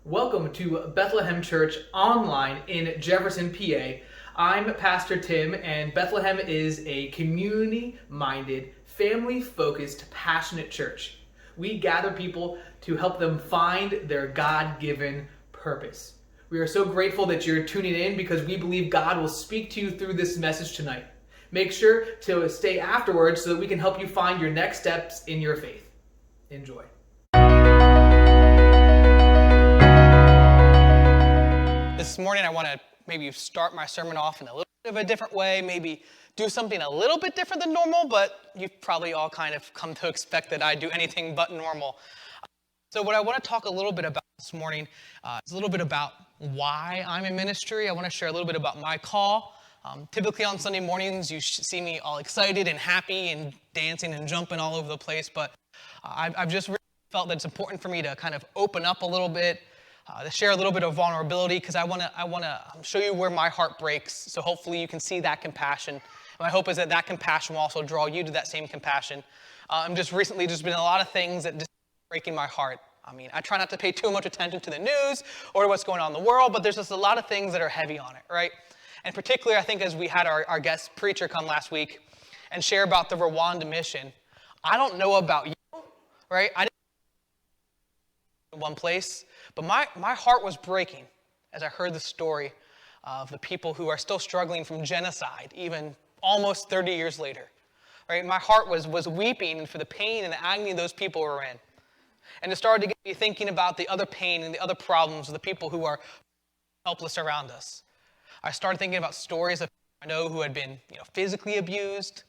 Welcome to Bethlehem Church online in Jefferson, PA. I'm Pastor Tim, and Bethlehem is a community-minded, family-focused, passionate church. We gather people to help them find their God-given purpose. We are so grateful that you're tuning in because we believe God will speak to you through this message tonight. Make sure to stay afterwards so that we can help you find your next steps in your faith. Enjoy. This morning I want to maybe start my sermon off in a little bit of a different way, maybe do something a little bit different than normal, but you've probably all kind of come to expect that I do anything but normal. So what I want to talk a little bit about this morning is a little bit about why I'm in ministry. I want to share a little bit about my call. Typically on Sunday mornings you see me all excited and happy and dancing and jumping all over the place, but I've just really felt that it's important for me to kind of open up a little bit, to share a little bit of vulnerability, because I want to show you where my heart breaks, so hopefully you can see that compassion. And my hope is that that compassion will also draw you to that same compassion. I'm just recently just been a lot of things that just breaking my heart. I mean, I try not to pay too much attention to the news or what's going on in the world, but there's just a lot of things that are heavy on it, right? And particularly, I think as we had our guest preacher come last week and share about the Rwanda mission, I don't know about you, right? I didn't in one place, but my heart was breaking as I heard the story of the people who are still struggling from genocide, even almost 30 years later. Right? My heart was weeping for the pain and the agony those people were in. And it started to get me thinking about the other pain and the other problems of the people who are helpless around us. I started thinking about stories of people I know who had been physically abused.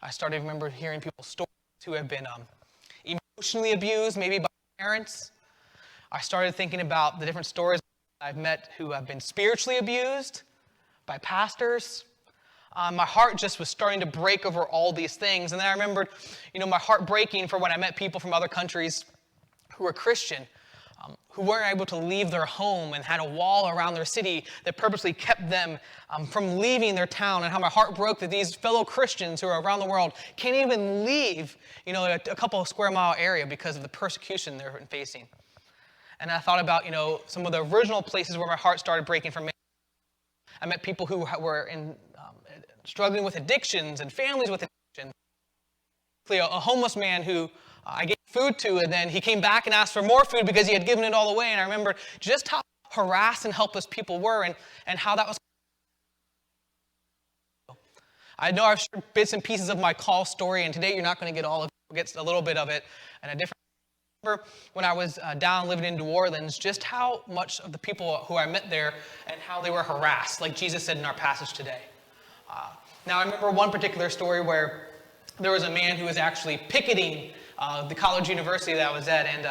I started to remember hearing people's stories who have been emotionally abused, maybe by parents. I started thinking about the different stories I've met who have been spiritually abused by pastors. My heart just was starting to break over all these things. And then I remembered, my heart breaking for when I met people from other countries who were Christian, who weren't able to leave their home and had a wall around their city that purposely kept them from leaving their town, and how my heart broke that these fellow Christians who are around the world can't even leave, a couple of square mile area because of the persecution they're facing. And I thought about, some of the original places where my heart started breaking for me. I met people who were struggling with addictions and families with addictions. A homeless man who I gave food to, and then he came back and asked for more food because he had given it all away. And I remembered just how harassed and helpless people were, and how that was. I know I've shared bits and pieces of my call story, and today you're not going to get all of it. You'll get a little bit of it and a different. When I was down living in New Orleans, just how much of the people who I met there and how they were harassed, like Jesus said in our passage today. Now, I remember one particular story where there was a man who was actually picketing the college university that I was at, and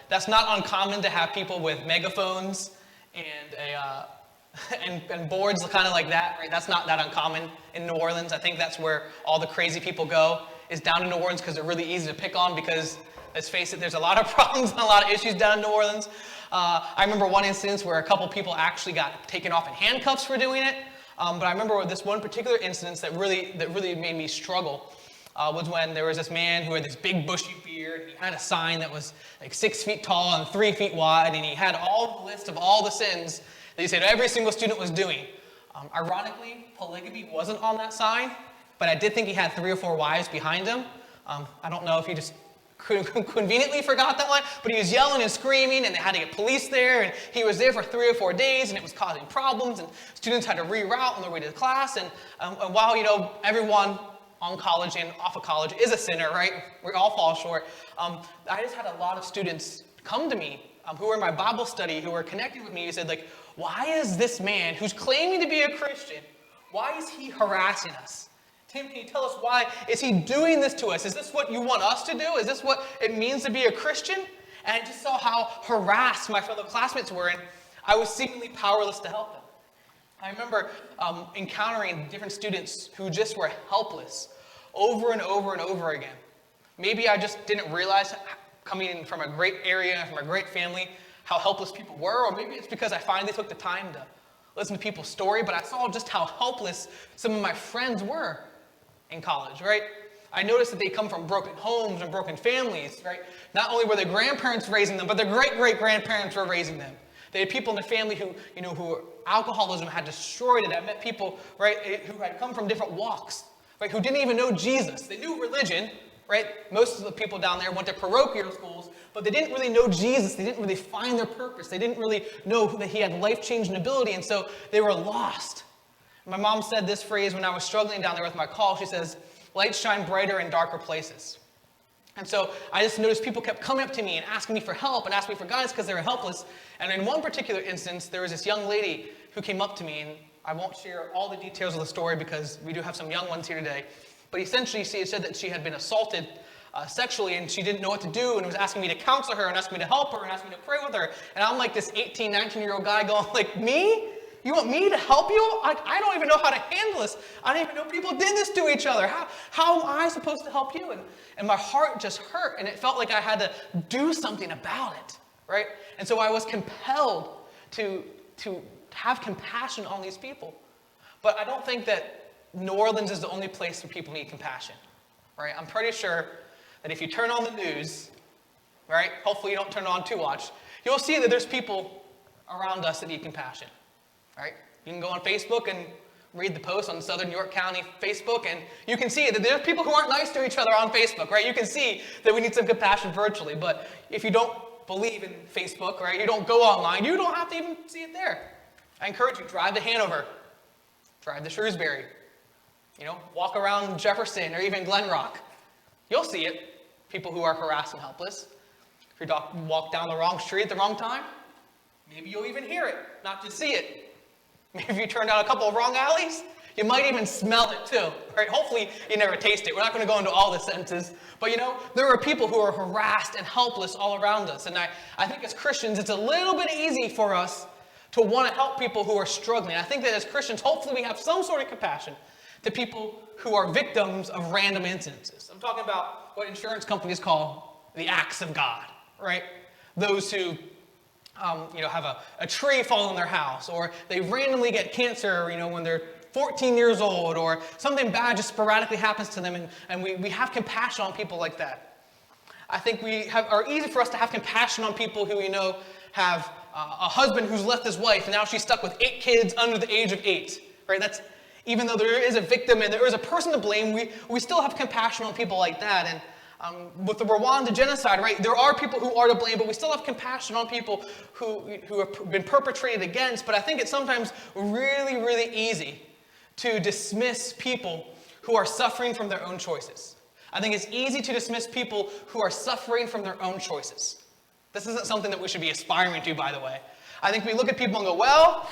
that's not uncommon to have people with megaphones and boards kind of like that, right? That's not that uncommon in New Orleans. I think that's where all the crazy people go, is down in New Orleans, because they're really easy to pick on, because let's face it, there's a lot of problems and a lot of issues down in New Orleans. I remember one instance where a couple people actually got taken off in handcuffs for doing it. But I remember this one particular instance that really made me struggle was when there was this man who had this big bushy beard. He had a sign that was like 6 feet tall and 3 feet wide, and he had all the list of all the sins that he said every single student was doing. Ironically, polygamy wasn't on that sign, but I did think he had 3 or 4 wives behind him. I don't know if he just conveniently forgot that one, but he was yelling and screaming, and they had to get police there, and he was there for 3 or 4 days, and it was causing problems, and students had to reroute on their way to class, and while everyone on college and off of college is a sinner, right? We all fall short. I just had a lot of students come to me who were in my Bible study, who were connecting with me, who said, like, why is this man who's claiming to be a Christian, why is he harassing us? Tim, can you tell us why is he doing this to us? Is this what you want us to do? Is this what it means to be a Christian? And I just saw how harassed my fellow classmates were, and I was seemingly powerless to help them. I remember encountering different students who just were helpless over and over and over again. Maybe I just didn't realize, coming from a great area, from a great family, how helpless people were, or maybe it's because I finally took the time to listen to people's story, but I saw just how helpless some of my friends were in college, right? I noticed that they come from broken homes and broken families, right? Not only were their grandparents raising them, but their great-great-grandparents were raising them. They had people in the family who alcoholism had destroyed it. I met people, right, who had come from different walks, right, who didn't even know Jesus. They knew religion, right? Most of the people down there went to parochial schools, but they didn't really know Jesus. They didn't really find their purpose. They didn't really know that he had life-changing ability, and so they were lost. My mom said this phrase when I was struggling down there with my call. She says, lights shine brighter in darker places. And so I just noticed people kept coming up to me and asking me for help and asking me for guidance because they were helpless. And in one particular instance, there was this young lady who came up to me, and I won't share all the details of the story because we do have some young ones here today. But essentially, she said that she had been assaulted sexually, and she didn't know what to do, and was asking me to counsel her and asking me to help her and asking me to pray with her. And I'm like this 18, 19-year-old guy going like, me? You want me to help you? I don't even know how to handle this. I don't even know people did this to each other. How am I supposed to help you? And my heart just hurt, and it felt like I had to do something about it, right? And so I was compelled to have compassion on these people. But I don't think that New Orleans is the only place where people need compassion, right? I'm pretty sure that if you turn on the news, right, hopefully you don't turn it on too much, you'll see that there's people around us that need compassion, right? You can go on Facebook and read the post on Southern York County Facebook, and you can see that there's people who aren't nice to each other on Facebook, right? You can see that we need some compassion virtually, but if you don't believe in Facebook, right, you don't go online, you don't have to even see it there. I encourage you, drive to Hanover, drive to Shrewsbury, walk around Jefferson or even Glen Rock. You'll see it, people who are harassed and helpless. If you walk down the wrong street at the wrong time, maybe you'll even hear it, not just see it. Maybe if you turn down a couple of wrong alleys, you might even smell it too, right? Hopefully you never taste it. We're not going to go into all the sentences, but there are people who are harassed and helpless all around us. And I think as Christians, it's a little bit easy for us to want to help people who are struggling. I think that as Christians, hopefully we have some sort of compassion to people who are victims of random incidences. I'm talking about what insurance companies call the acts of God, right? Those who have a tree fall in their house, or they randomly get cancer, when they're 14 years old, or something bad just sporadically happens to them, and we have compassion on people like that. I think are easy for us to have compassion on people who have a husband who's left his wife, and now she's stuck with 8 kids under the age of 8, right? That's, even though there is a victim and there is a person to blame, we still have compassion on people like that. And with the Rwanda genocide, right, there are people who are to blame, but we still have compassion on people who have been perpetrated against. But I think it's sometimes really, really easy to dismiss people who are suffering from their own choices. I think it's easy to dismiss people who are suffering from their own choices. This isn't something that we should be aspiring to, by the way. I think we look at people and go, well,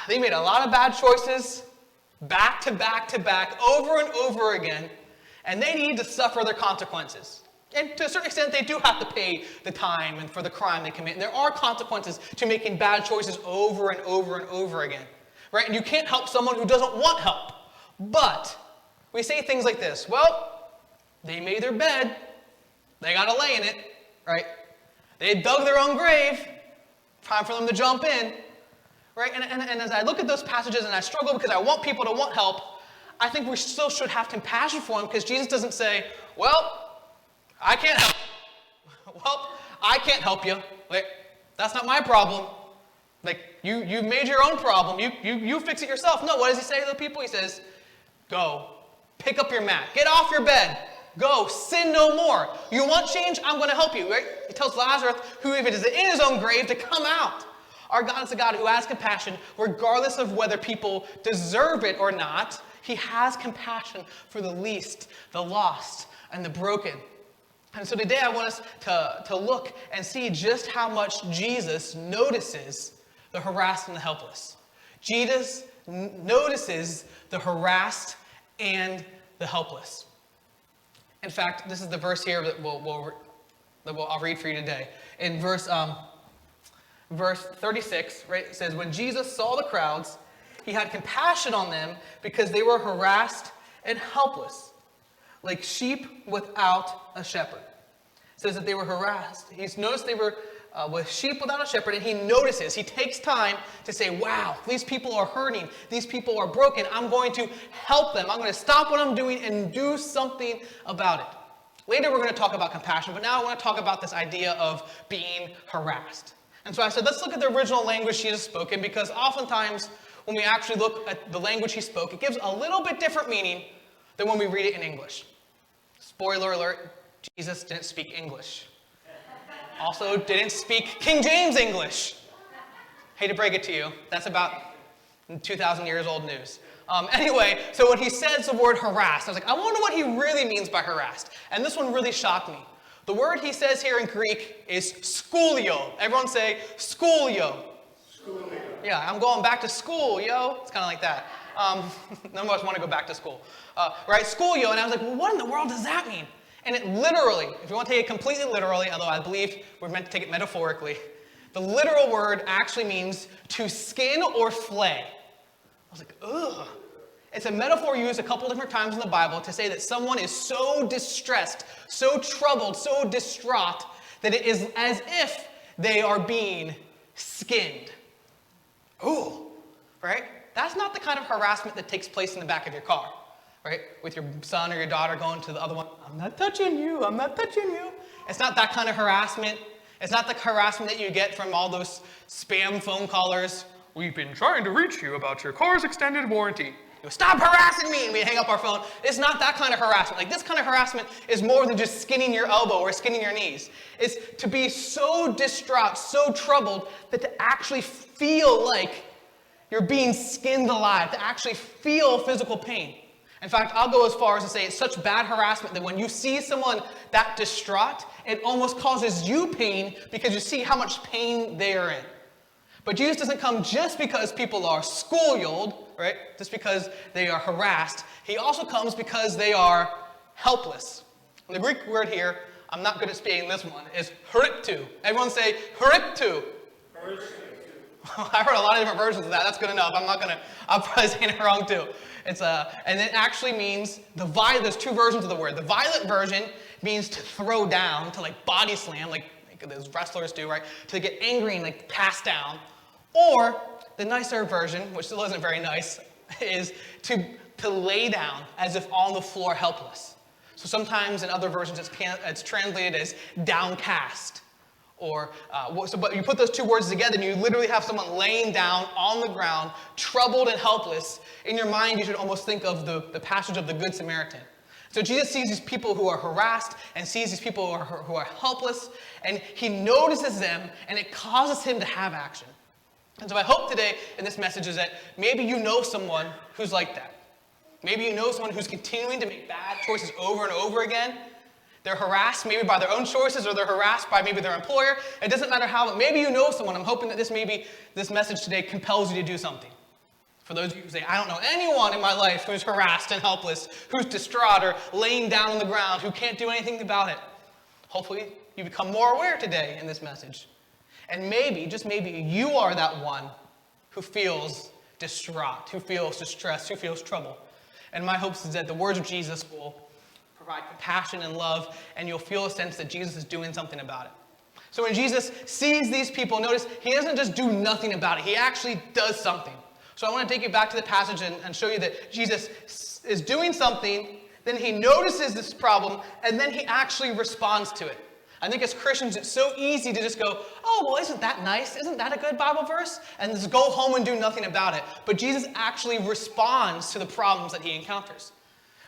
they made a lot of bad choices back to back to back over and over again, and they need to suffer their consequences. And to a certain extent, they do have to pay the time and for the crime they commit. And there are consequences to making bad choices over and over and over again, right? And you can't help someone who doesn't want help. But we say things like this, well, they made their bed, they got to lay in it, right? They dug their own grave, time for them to jump in, right? And as I look at those passages and I struggle because I want people to want help, I think we still should have compassion for them, because Jesus doesn't say, well, I can't help. Well, I can't help you. Like, that's not my problem. Like, you made your own problem. You fix it yourself. No, what does he say to the people? He says, go, pick up your mat, get off your bed, go, sin no more. You want change? I'm going to help you, right? He tells Lazarus, who even is in his own grave, to come out. Our God is a God who has compassion regardless of whether people deserve it or not. He has compassion for the least, the lost, and the broken. And so today I want us to look and see just how much Jesus notices the harassed and the helpless. Jesus notices the harassed and the helpless. In fact, this is the verse here that I'll read for you today. In verse 36, right, it says, when Jesus saw the crowds, he had compassion on them because they were harassed and helpless, like sheep without a shepherd. It says that they were harassed. He's noticed they were with sheep without a shepherd, and he notices, he takes time to say, wow, these people are hurting, these people are broken, I'm going to help them, I'm going to stop what I'm doing and do something about it. Later we're going to talk about compassion, but now I want to talk about this idea of being harassed. And so I said, let's look at the original language Jesus spoke in, because oftentimes when we actually look at the language he spoke, it gives a little bit different meaning than when we read it in English. Spoiler alert, Jesus didn't speak English. Also didn't speak King James English. Hate to break it to you, that's about 2,000 years old news. Anyway, so when he says the word harassed, I was like, I wonder what he really means by harassed. And this one really shocked me. The word he says here in Greek is skolio. Everyone say skolio. Skolio. Yeah, I'm going back to school, yo. It's kind of like that. None of us want to go back to school. Right, skolio. And I was like, well, what in the world does that mean? And it literally, if you want to take it completely literally, although I believe we're meant to take it metaphorically, the literal word actually means to skin or flay. I was like, ugh. It's a metaphor used a couple different times in the Bible to say that someone is so distressed, so troubled, so distraught, that it is as if they are being skinned. Ooh, right? That's not the kind of harassment that takes place in the back of your car, right? With your son or your daughter going to the other one, I'm not touching you, I'm not touching you. It's not that kind of harassment. It's not the harassment that you get from all those spam phone callers. We've been trying to reach you about your car's extended warranty. You go, stop harassing me, and we hang up our phone. It's not that kind of harassment. Like, this kind of harassment is more than just skinning your elbow or skinning your knees. It's to be so distraught, so troubled, that to actually feel like you're being skinned alive, to actually feel physical pain. In fact, I'll go as far as to say it's such bad harassment that when you see someone that distraught, it almost causes you pain because you see how much pain they are in. But Jesus doesn't come just because people are skolioed, right? Just because they are harassed. He also comes because they are helpless. And the Greek word here, I'm not good at speaking this one, is hariptu. Everyone say hariptu. I heard a lot of different versions of that. That's good enough. I'm probably saying it wrong too. And it actually means, there's two versions of the word. The violent version means to throw down, to like body slam, like those wrestlers do, right? To get angry and like pass down. Or the nicer version, which still isn't very nice, is to lay down as if on the floor helpless. So sometimes in other versions it's translated as downcast. But you put those two words together and you literally have someone laying down on the ground, troubled and helpless. In your mind, you should almost think of the passage of the Good Samaritan. So Jesus sees these people who are harassed and sees these people who are helpless, and he notices them, and it causes him to have action. And so I hope today in this message is that maybe you know someone who's like that. Maybe you know someone who's continuing to make bad choices over and over again. They're harassed maybe by their own choices, or they're harassed by maybe their employer. It doesn't matter how, but maybe you know someone. I'm hoping that this message today compels you to do something. For those of you who say, I don't know anyone in my life who's harassed and helpless, who's distraught or laying down on the ground, who can't do anything about it. Hopefully you become more aware today in this message. And maybe, just maybe, you are that one who feels distraught, who feels distressed, who feels trouble. And my hopes is that the words of Jesus will provide compassion and love, and you'll feel a sense that Jesus is doing something about it. So when Jesus sees these people, notice he doesn't just do nothing about it. He actually does something. So I want to take you back to the passage and show you that Jesus is doing something, then he notices this problem, and then he actually responds to it. I think as Christians, it's so easy to just go, oh, well, isn't that nice? Isn't that a good Bible verse? And just go home and do nothing about it. But Jesus actually responds to the problems that he encounters.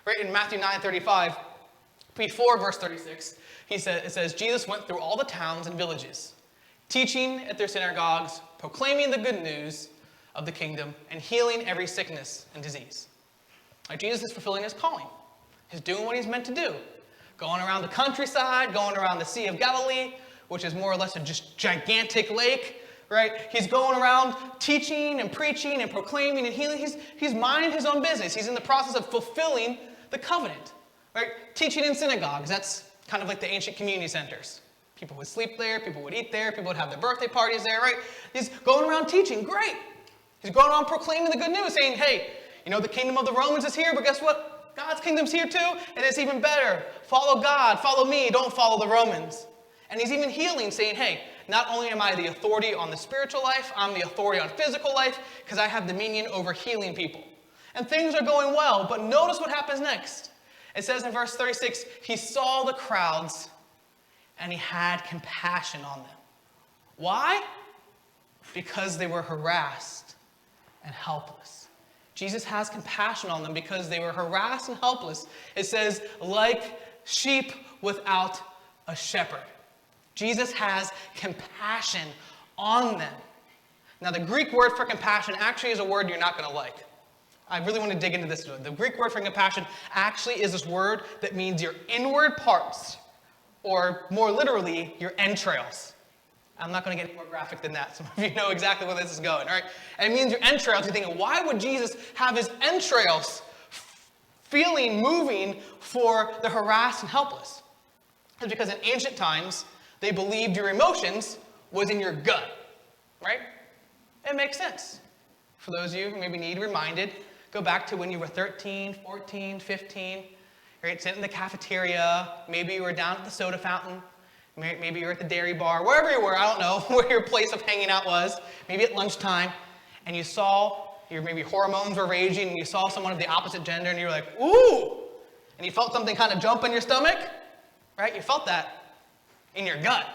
Right in Matthew 9:35, before verse 36, it says, Jesus went through all the towns and villages, teaching at their synagogues, proclaiming the good news of the kingdom, and healing every sickness and disease. Like, Jesus is fulfilling his calling. He's doing what he's meant to do. Going around the countryside, going around the Sea of Galilee, which is more or less a just gigantic lake, right? He's going around teaching and preaching and proclaiming and healing. He's minding his own business. He's in the process of fulfilling the covenant, right? Teaching in synagogues, that's kind of like the ancient community centers. People would sleep there, people would eat there, people would have their birthday parties there, right? He's going around teaching, great. He's going around proclaiming the good news, saying, hey, the kingdom of the Romans is here, but guess what? God's kingdom's here too, and it's even better. Follow God, follow me, don't follow the Romans. And he's even healing, saying, hey, not only am I the authority on the spiritual life, I'm the authority on physical life, because I have dominion over healing people. And things are going well, but notice what happens next. It says in verse 36, he saw the crowds, and he had compassion on them. Why? because they were harassed and helpless. Jesus has compassion on them because they were harassed and helpless. It says, like sheep without a shepherd. Jesus has compassion on them. Now, the Greek word for compassion actually is a word you're not going to like. I really want to dig into this. The Greek word for compassion actually is this word that means your inward parts, or more literally, your entrails. I'm not going to get any more graphic than that. Some of you know exactly where this is going, all right? And it means your entrails. You're thinking, why would Jesus have his entrails feeling, moving for the harassed and helpless? It's because in ancient times, they believed your emotions was in your gut, right? It makes sense. For those of you who maybe need reminded, go back to when you were 13, 14, 15, right? Sitting in the cafeteria, maybe you were down at the soda fountain, maybe you were at the dairy bar, wherever you were, I don't know where your place of hanging out was, maybe at lunchtime, and you saw your maybe hormones were raging, and you saw someone of the opposite gender, and you were like, ooh, and you felt something kind of jump in your stomach, right? You felt that in your gut.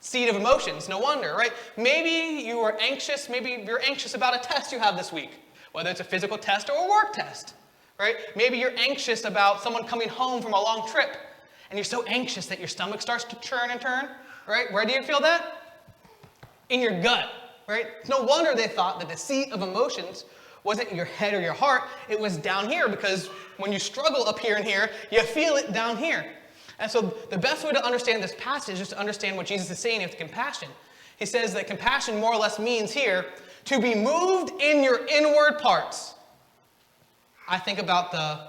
Seed of emotions, no wonder, right? Maybe you were anxious, maybe you're anxious about a test you have this week, whether it's a physical test or a work test, right? Maybe you're anxious about someone coming home from a long trip, and you're so anxious that your stomach starts to churn and turn, right? Where do you feel that? In your gut, right? No wonder they thought that the seat of emotions wasn't your head or your heart, it was down here, because when you struggle up here and here, you feel it down here. And so the best way to understand this passage is to understand what Jesus is saying with compassion. He says that compassion more or less means here to be moved in your inward parts. I think about the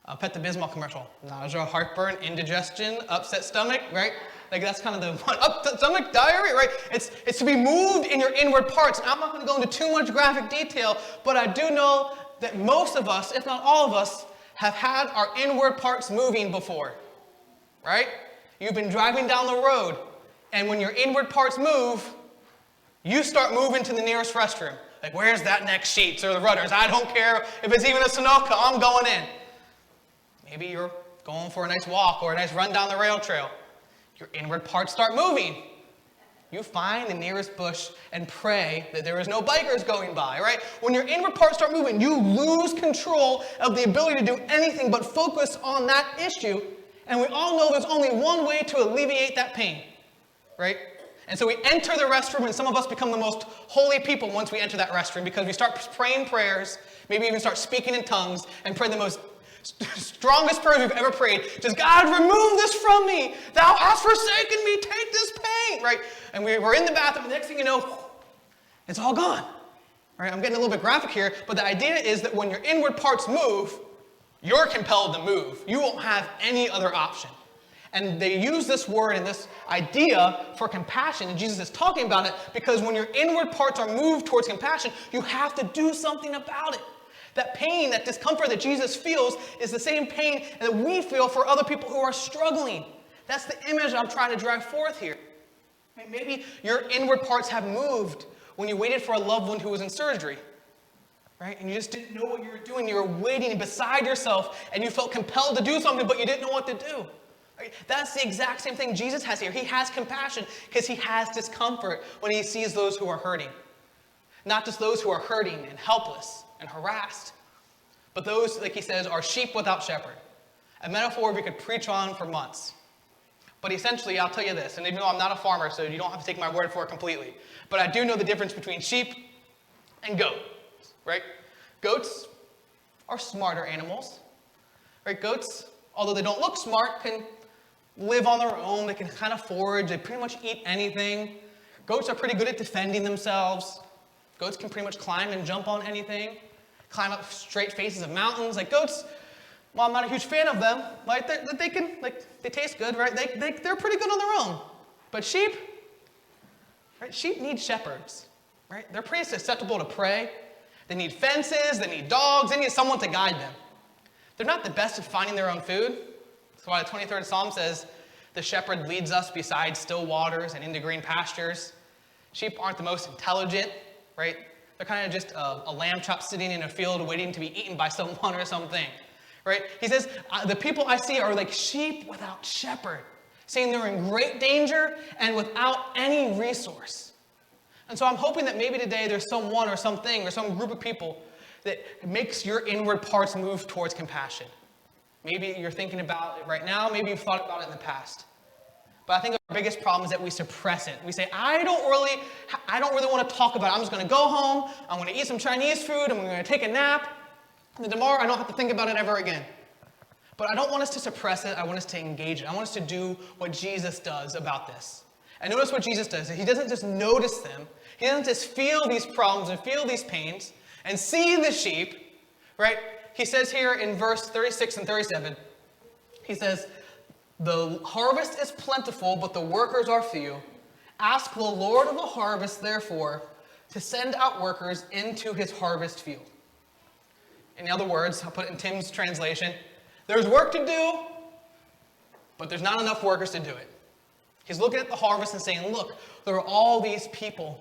Pepto-Bismol commercial. Nausea, heartburn, indigestion, upset stomach, right? Like that's kind of the one. Upset stomach, diarrhea, right? It's to be moved in your inward parts. And I'm not going to go into too much graphic detail, but I do know that most of us, if not all of us, have had our inward parts moving before. Right? You've been driving down the road, and when your inward parts move, you start moving to the nearest restroom. Like, where's that next sheets or the rudders? I don't care if it's even a Sunoco, I'm going in. Maybe you're going for a nice walk or a nice run down the rail trail. Your inward parts start moving. You find the nearest bush and pray that there is no bikers going by, right? When your inward parts start moving, you lose control of the ability to do anything but focus on that issue. And we all know there's only one way to alleviate that pain, right? And so we enter the restroom, and some of us become the most holy people once we enter that restroom, because we start praying prayers, maybe even start speaking in tongues, and pray the most strongest prayers we've ever prayed. Just, God, remove this from me. Thou hast forsaken me. Take this pain, right? And we're in the bathroom. The next thing you know, it's all gone, right? I'm getting a little bit graphic here, but the idea is that when your inward parts move, you're compelled to move. You won't have any other option. And they use this word and this idea for compassion, and Jesus is talking about it because when your inward parts are moved towards compassion, you have to do something about it. That pain, that discomfort that Jesus feels is the same pain that we feel for other people who are struggling. That's the image I'm trying to drive forth here. Maybe your inward parts have moved when you waited for a loved one who was in surgery. Right? And you just didn't know what you were doing. You were waiting beside yourself, and you felt compelled to do something, but you didn't know what to do. Right? That's the exact same thing Jesus has here. He has compassion because he has discomfort when he sees those who are hurting. Not just those who are hurting and helpless and harassed, but those, like he says, are sheep without shepherd. A metaphor we could preach on for months. But essentially, I'll tell you this, and even though I'm not a farmer, so you don't have to take my word for it completely, but I do know the difference between sheep and goat. Right? Goats are smarter animals. Right? Goats, although they don't look smart, can live on their own. They can kind of forage. They pretty much eat anything. Goats are pretty good at defending themselves. Goats can pretty much climb and jump on anything. Climb up straight faces of mountains. Like goats, well, I'm not a huge fan of them. Like they taste good, right? They're pretty good on their own. But sheep, right? Sheep need shepherds, right? They're pretty susceptible to prey. They need fences, they need dogs, they need someone to guide them. They're not the best at finding their own food. That's why the 23rd Psalm says, the shepherd leads us beside still waters and into green pastures. Sheep aren't the most intelligent, right? They're kind of just a lamb chop sitting in a field waiting to be eaten by someone or something, right? He says, the people I see are like sheep without shepherd, saying they're in great danger and without any resource. And so I'm hoping that maybe today there's someone or something or some group of people that makes your inward parts move towards compassion. Maybe you're thinking about it right now. Maybe you've thought about it in the past. But I think our biggest problem is that we suppress it. We say, I don't really want to talk about it. I'm just going to go home. I'm going to eat some Chinese food. I'm going to take a nap. And then tomorrow I don't have to think about it ever again. But I don't want us to suppress it. I want us to engage it. I want us to do what Jesus does about this. And notice what Jesus does. He doesn't just notice them. He doesn't just feel these problems and feel these pains and see the sheep, right? He says here in verse 36 and 37, he says, the harvest is plentiful, but the workers are few. Ask the Lord of the harvest, therefore, to send out workers into his harvest field. In other words, I'll put it in Tim's translation, there's work to do, but there's not enough workers to do it. He's looking at the harvest and saying, look, there are all these people,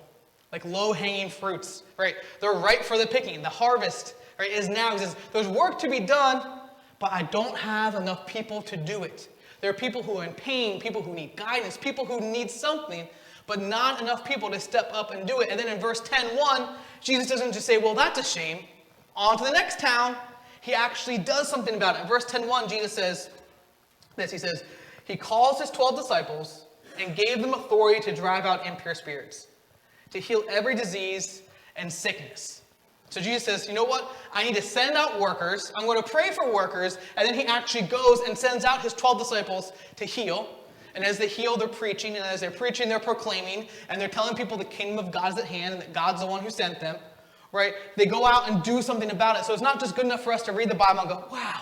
like low-hanging fruits, right? They're ripe for the picking. The harvest, right, is now. He says, there's work to be done, but I don't have enough people to do it. There are people who are in pain, people who need guidance, people who need something, but not enough people to step up and do it. And then in verse 10:1, Jesus doesn't just say, well, that's a shame. On to the next town. He actually does something about it. In verse 10:1, Jesus says this. He says, he calls his 12 disciples and gave them authority to drive out impure spirits, to heal every disease and sickness. So Jesus says, you know what? I need to send out workers. I'm going to pray for workers. And then he actually goes and sends out his 12 disciples to heal. And as they heal, they're preaching. And as they're preaching, they're proclaiming. And they're telling people the kingdom of God is at hand and that God's the one who sent them. Right? They go out and do something about it. So it's not just good enough for us to read the Bible and go, wow,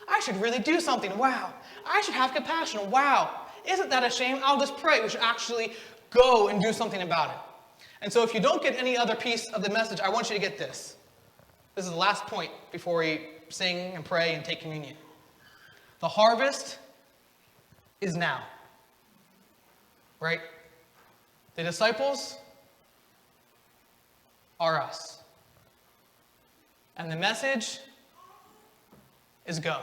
I should really do something. Wow, I should have compassion. Wow, isn't that a shame? I'll just pray. We should actually go and do something about it. And so if you don't get any other piece of the message, I want you to get this. This is the last point before we sing and pray and take communion. The harvest is now. Right? The disciples are us. And the message is go.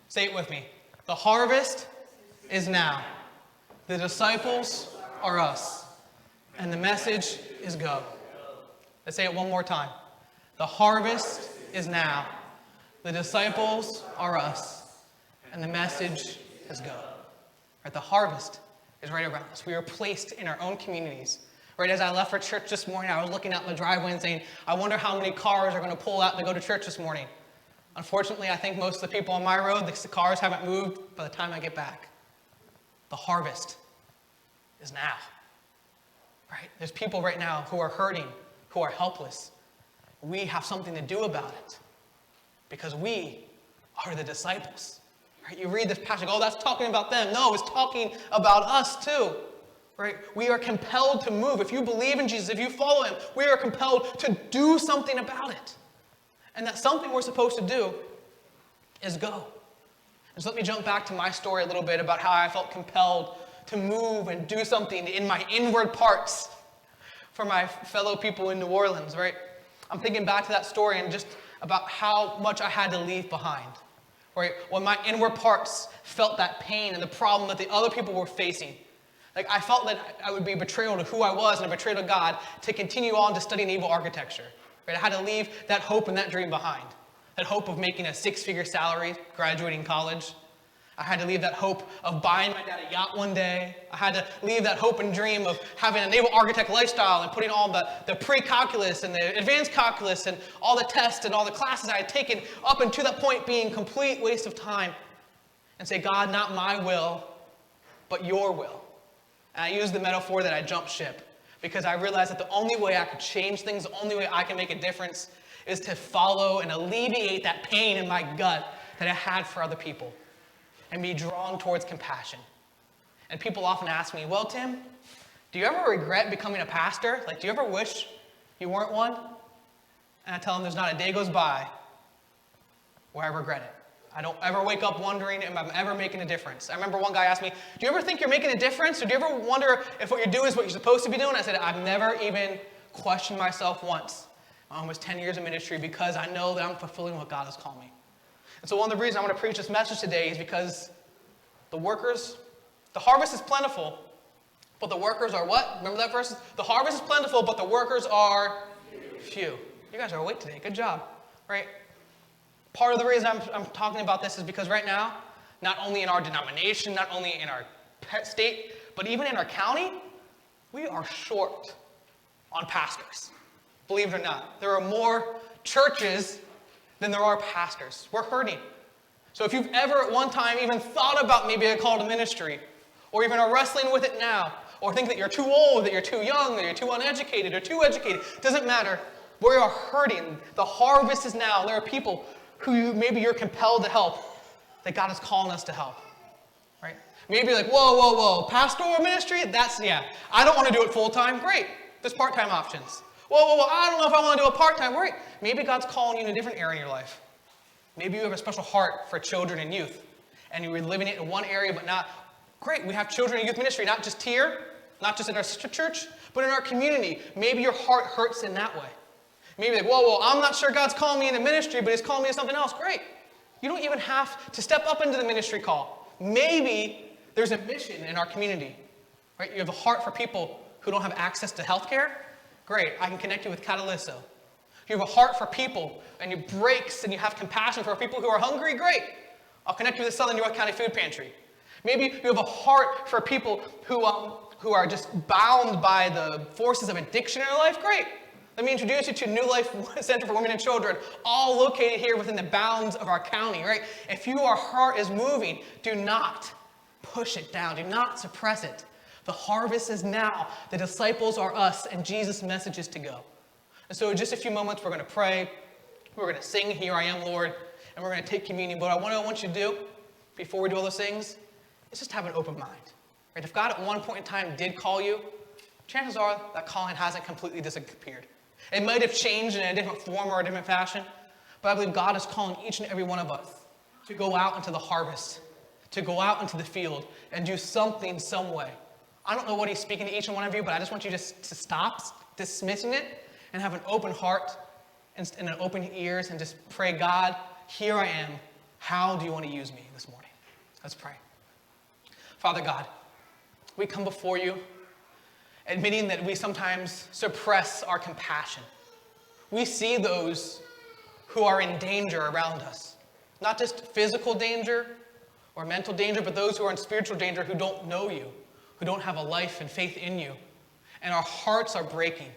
Say it with me. The harvest is now. The disciples are us. And the message is go. Let's say it one more time. The harvest is now. The disciples are us. And the message is go. Right? The harvest is right around us. We are placed in our own communities. Right, as I left for church this morning, I was looking out the driveway and saying, I wonder how many cars are going to pull out to go to church this morning. Unfortunately, I think most of the people on my road, the cars haven't moved by the time I get back. The harvest is now. Right? There's people right now who are hurting, who are helpless. We have something to do about it because we are the disciples. Right? You read this passage, oh, that's talking about them. No, it's talking about us too. Right? We are compelled to move. If you believe in Jesus, if you follow him, we are compelled to do something about it. And that something we're supposed to do is go. And so let me jump back to my story a little bit about how I felt compelled to move and do something in my inward parts for my fellow people in New Orleans, right? I'm thinking back to that story and just about how much I had to leave behind, right? When my inward parts felt that pain and the problem that the other people were facing. Like I felt that I would be a betrayal to who I was and a betrayal to God to continue on to study naval architecture. Right? I had to leave that hope and that dream behind. That hope of making a 6-figure salary, graduating college. I had to leave that hope of buying my dad a yacht one day. I had to leave that hope and dream of having a naval architect lifestyle and putting all the pre-calculus and the advanced calculus and all the tests and all the classes I had taken up until that point being complete waste of time. And say, God, not my will, but your will. And I use the metaphor that I jumped ship because I realized that the only way I could change things, the only way I can make a difference is to follow and alleviate that pain in my gut that I had for other people and be drawn towards compassion. And people often ask me, well, Tim, do you ever regret becoming a pastor? Like, do you ever wish you weren't one? And I tell them there's not a day goes by where I regret it. I don't ever wake up wondering if I'm ever making a difference. I remember one guy asked me, do you ever think you're making a difference? Or do you ever wonder if what you're doing is what you're supposed to be doing? I said, I've never even questioned myself once. My almost 10 years of ministry because I know that I'm fulfilling what God has called me. And so one of the reasons I want to preach this message today is because the harvest is plentiful, but the workers are what? Remember that verse? The harvest is plentiful, but the workers are few. You guys are awake today. Good job, right? Part of the reason I'm talking about this is because right now, not only in our denomination, not only in our state, but even in our county, we are short on pastors. Believe it or not, there are more churches than there are pastors. We're hurting. So if you've ever at one time even thought about maybe a call to ministry, or even are wrestling with it now, or think that you're too old, that you're too young, that you're too uneducated, or too educated, doesn't matter. We are hurting. The harvest is now. There are people who maybe you're compelled to help, that God is calling us to help, right? Maybe like, whoa, pastoral ministry, I don't want to do it full-time, great. There's part-time options. Whoa, I don't know if I want to do it part-time, great. Maybe God's calling you in a different area in your life. Maybe you have a special heart for children and youth, and you're living it in one area, but not, great, we have children and youth ministry, not just here, not just in our sister church, but in our community. Maybe your heart hurts in that way. Maybe like, whoa, I'm not sure God's calling me into ministry, but he's calling me to something else. Great. You don't even have to step up into the ministry call. Maybe there's a mission in our community, right? You have a heart for people who don't have access to healthcare. Great. I can connect you with Cataliso. You have a heart for people, and you breaks, and you have compassion for people who are hungry. Great. I'll connect you with the Southern New York County Food Pantry. Maybe you have a heart for people who are just bound by the forces of addiction in their life. Great. Let me introduce you to New Life Center for Women and Children, all located here within the bounds of our county, right? If your heart is moving, do not push it down. Do not suppress it. The harvest is now. The disciples are us, and Jesus' message is to go. And so in just a few moments, we're going to pray. We're going to sing, Here I Am, Lord, and we're going to take communion. But what I want you to do before we do all those things is just have an open mind. Right? If God at one point in time did call you, chances are that calling hasn't completely disappeared. It might have changed in a different form or a different fashion, but I believe God is calling each and every one of us to go out into the harvest, to go out into the field and do something some way. I don't know what he's speaking to each and one of you, but I just want you just to stop dismissing it and have an open heart and an open ears and just pray, God, here I am. How do you want to use me this morning? Let's pray. Father God, we come before you admitting that we sometimes suppress our compassion. We see those who are in danger around us, not just physical danger or mental danger, but those who are in spiritual danger who don't know you, who don't have a life and faith in you. And our hearts are breaking.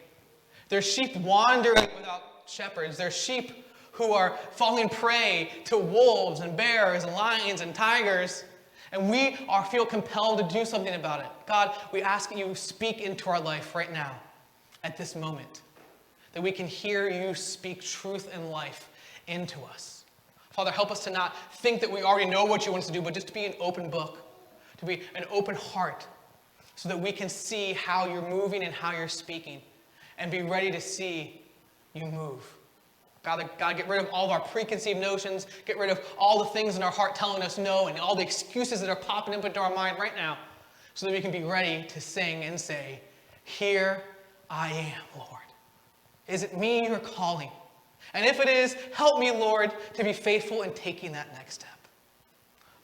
There's sheep wandering without shepherds. There's sheep who are falling prey to wolves and bears and lions and tigers. And we feel compelled to do something about it. God, we ask that you speak into our life right now, at this moment, that we can hear you speak truth and life into us. Father, help us to not think that we already know what you want us to do, but just to be an open book, to be an open heart, so that we can see how you're moving and how you're speaking, and be ready to see you move. God, get rid of all of our preconceived notions, get rid of all the things in our heart telling us no, and all the excuses that are popping up into our mind right now, so that we can be ready to sing and say, Here I am, Lord. Is it me you're calling? And if it is, help me, Lord, to be faithful in taking that next step.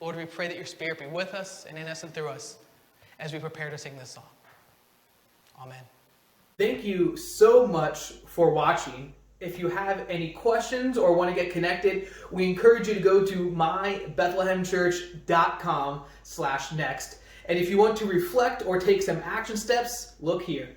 Lord, we pray that your Spirit be with us and in us and through us as we prepare to sing this song. Amen. Thank you so much for watching. If you have any questions or want to get connected, we encourage you to go to mybethlehemchurch.com/next. And if you want to reflect or take some action steps, look here.